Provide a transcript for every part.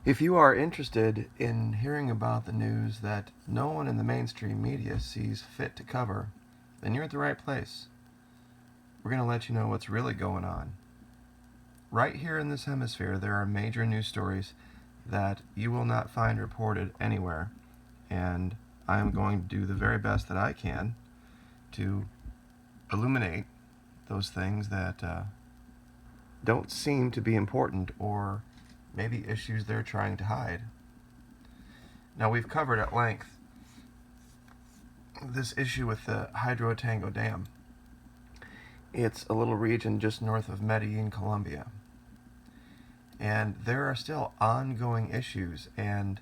If you are interested in hearing about the news that no one in the mainstream media sees fit to cover, then you're at the right place. We're going to let you know what's really going on. Right here in this hemisphere, there are major news stories that you will not find reported anywhere, and I am going to do the very best that I can to illuminate those things that don't seem to be important, or maybe issues they're trying to hide. Now, we've covered at length this issue with the Hidroituango Dam. It's a little region just north of Medellin, Colombia. And there are still ongoing issues, and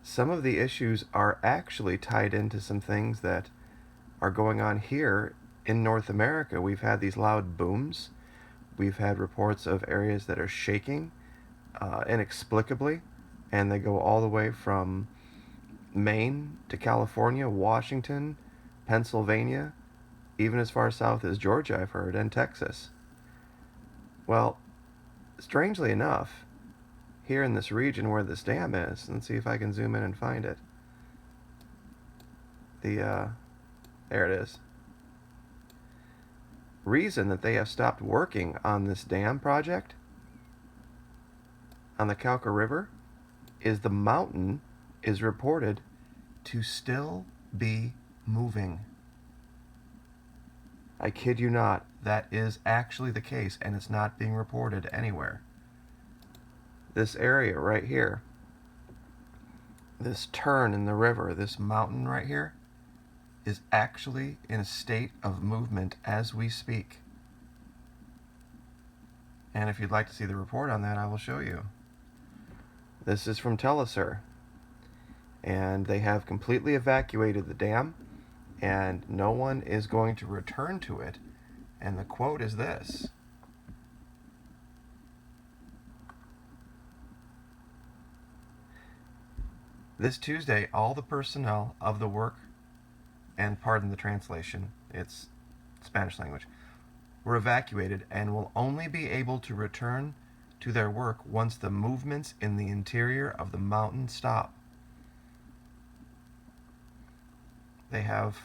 some of the issues are actually tied into some things that are going on here in North America. We've had these loud booms. We've had reports of areas that are shaking inexplicably, and they go all the way from Maine to California, Washington, Pennsylvania, even as far south as Georgia, I've heard, and Texas. Well, strangely enough, here in this region where this dam is, let's see if I can zoom in and find it. There it is. Reason that they have stopped working on this dam project on the Cauca River is the mountain is reported to still be moving. I kid you not, that is actually the case, and it's not being reported anywhere. This area right here, this turn in the river, this mountain right here, is actually in a state of movement as we speak. And if you'd like to see the report on that, I will show you. This is from Telesur, and they have completely evacuated the dam, and no one is going to return to it. And the quote is this: "This Tuesday, all the personnel of the work," and pardon the translation, it's Spanish language, "were evacuated and will only be able to return to their work once the movements in the interior of the mountain stop." They have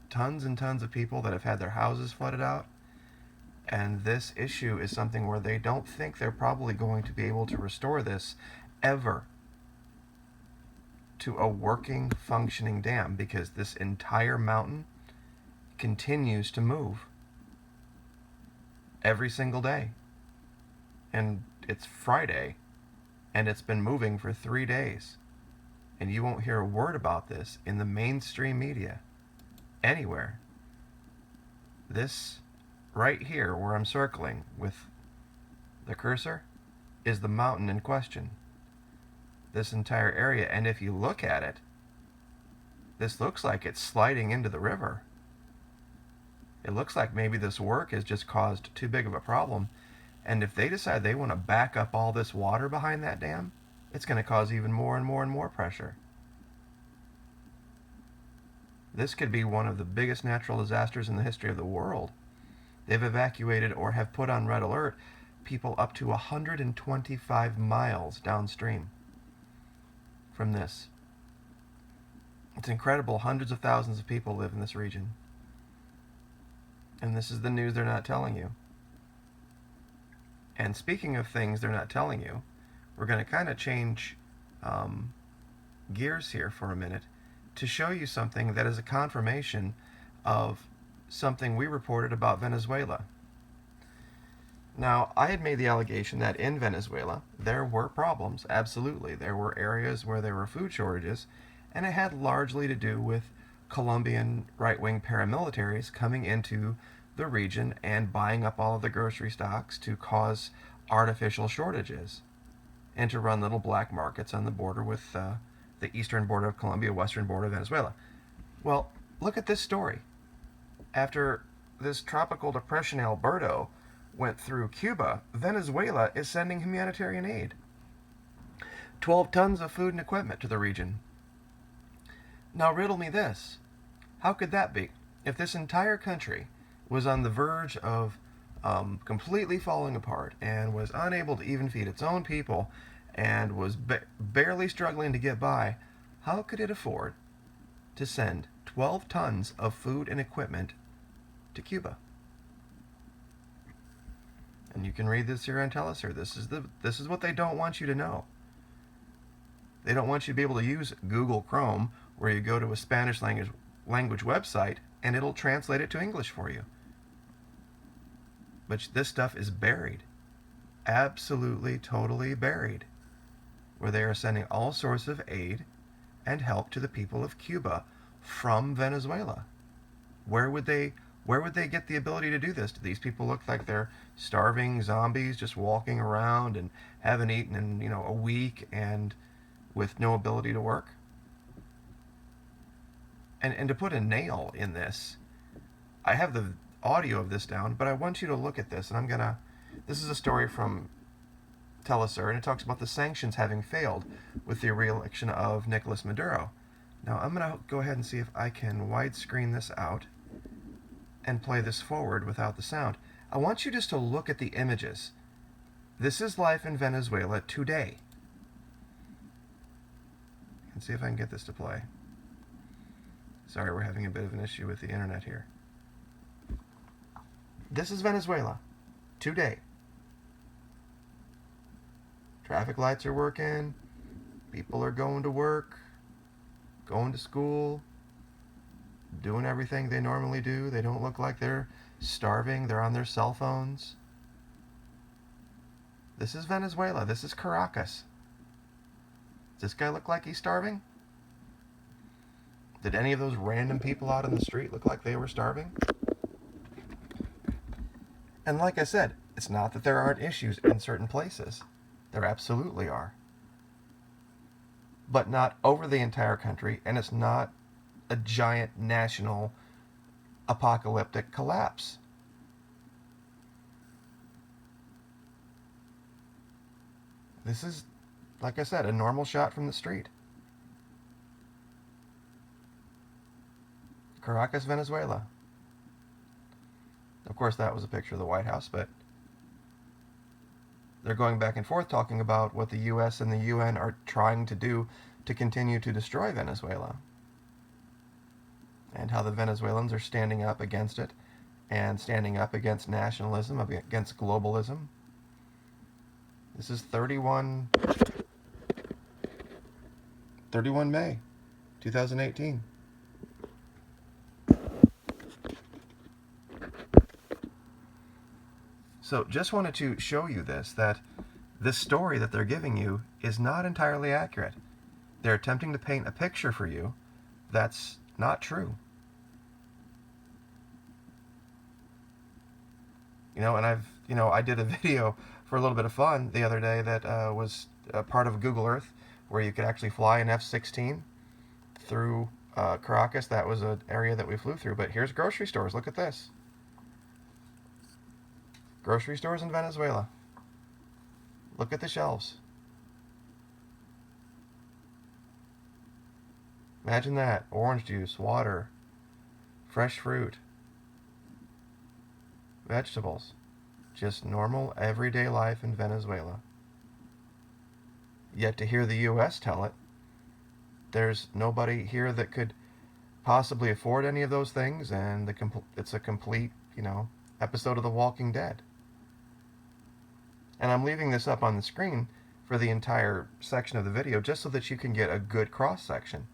tons and tons of people that have had their houses flooded out, and this issue is something where they don't think they're probably going to be able to restore this ever to a working, functioning dam, because this entire mountain continues to move every single day. And it's Friday, and it's been moving for 3 days. And you won't hear a word about this in the mainstream media anywhere. This right here, where I'm circling with the cursor, is the mountain in question. This entire area, and if you look at it, this looks like it's sliding into the river. It looks like maybe this work has just caused too big of a problem, and if they decide they want to back up all this water behind that dam, it's going to cause even more and more and more pressure. This could be one of the biggest natural disasters in the history of the world. They've evacuated or have put on red alert people up to 125 miles downstream from this. It's incredible. Hundreds of thousands of people live in this region. And this is the news they're not telling you. And speaking of things they're not telling you, we're going to kind of change gears here for a minute to show you something that is a confirmation of something we reported about Venezuela. Now, I had made the allegation that in Venezuela there were problems. Absolutely. There were areas where there were food shortages, and it had largely to do with Colombian right-wing paramilitaries coming into the region and buying up all of the grocery stocks to cause artificial shortages and to run little black markets on the border with the eastern border of Colombia, western border of Venezuela. Well, look at this story. After this tropical depression Alberto went through Cuba, Venezuela is sending humanitarian aid. 12 tons of food and equipment to the region. Now riddle me this. How could that be? If this entire country was on the verge of completely falling apart and was unable to even feed its own people, and was barely struggling to get by, how could it afford to send 12 tons of food and equipment to Cuba? And you can read this here on Telesur. This is what they don't want you to know. They don't want you to be able to use Google Chrome, where you go to a Spanish language website and it'll translate it to English for you. But this stuff is buried. Absolutely, totally buried. Where they are sending all sorts of aid and help to the people of Cuba from Venezuela. Where would they get the ability to do this? Do these people look like they're starving zombies just walking around and haven't eaten in, a week and with no ability to work? And to put a nail in this, I have the audio of this down, but I want you to look at this, and this is a story from Telesur, and it talks about the sanctions having failed with the re-election of Nicolas Maduro. Now, I'm going to go ahead and see if I can widescreen this out and play this forward without the sound. I want you just to look at the images. This is life in Venezuela today. And see if I can get this to play. Sorry, we're having a bit of an issue with the internet here. This is Venezuela today. Traffic lights are working. People are going to work, going to school, doing everything they normally do. They don't look like they're starving. They're on their cell phones. This is Venezuela. This is Caracas. Does this guy look like he's starving? Did any of those random people out on the street look like they were starving? And like I said, it's not that there aren't issues in certain places. There absolutely are. But not over the entire country, and it's not a giant national apocalyptic collapse. This is, like I said, a normal shot from the street. Caracas, Venezuela. Of course, that was a picture of the White House, but they're going back and forth talking about what the U.S. and the UN are trying to do to continue to destroy Venezuela, and how the Venezuelans are standing up against it and standing up against nationalism, against globalism. This is 31 May 2018. So just wanted to show you that this story that they're giving you is not entirely accurate. They're attempting to paint a picture for you that's not true. And I did a video for a little bit of fun the other day that was a part of Google Earth, where you could actually fly an F-16 through Caracas. That was an area that we flew through. But here's grocery stores. Look at this. Grocery stores in Venezuela. Look at the shelves. Imagine that. Orange juice, water, fresh fruit, vegetables. Just normal, everyday life in Venezuela. Yet to hear the U.S. tell it, there's nobody here that could possibly afford any of those things, and it's a complete, episode of The Walking Dead. And I'm leaving this up on the screen for the entire section of the video just so that you can get a good cross-section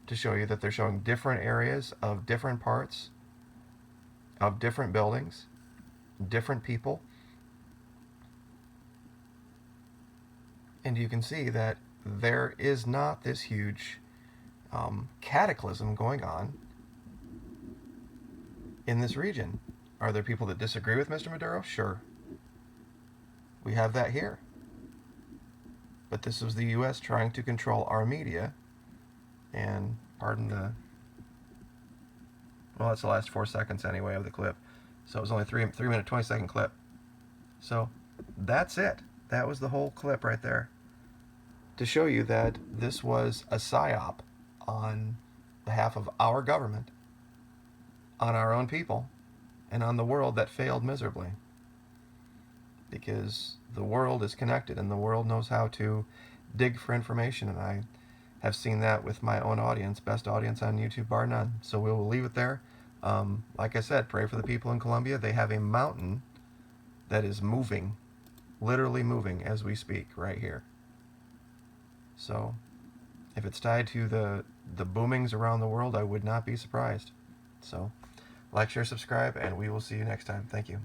to show you that they're showing different areas of different parts of different buildings, different people. And you can see that there is not this huge cataclysm going on in this region. Are there people that disagree with Mr. Maduro? Sure. We have that here. But this was the U.S. trying to control our media, and pardon the... Well, that's the last 4 seconds anyway of the clip. So it was only a 3 minute 20 second clip. So that's it. That was the whole clip right there, to show you that this was a psyop on behalf of our government, on our own people, and on the world that failed miserably. Because the world is connected and the world knows how to dig for information, and I have seen that with my own audience, best audience on YouTube bar none. So we will leave it there. Like I said, pray for the people in Colombia. They have a mountain that is moving, literally moving as we speak right here. So if it's tied to the boomings around the world, I would not be surprised. So like, share, subscribe, and we will see you next time. Thank you.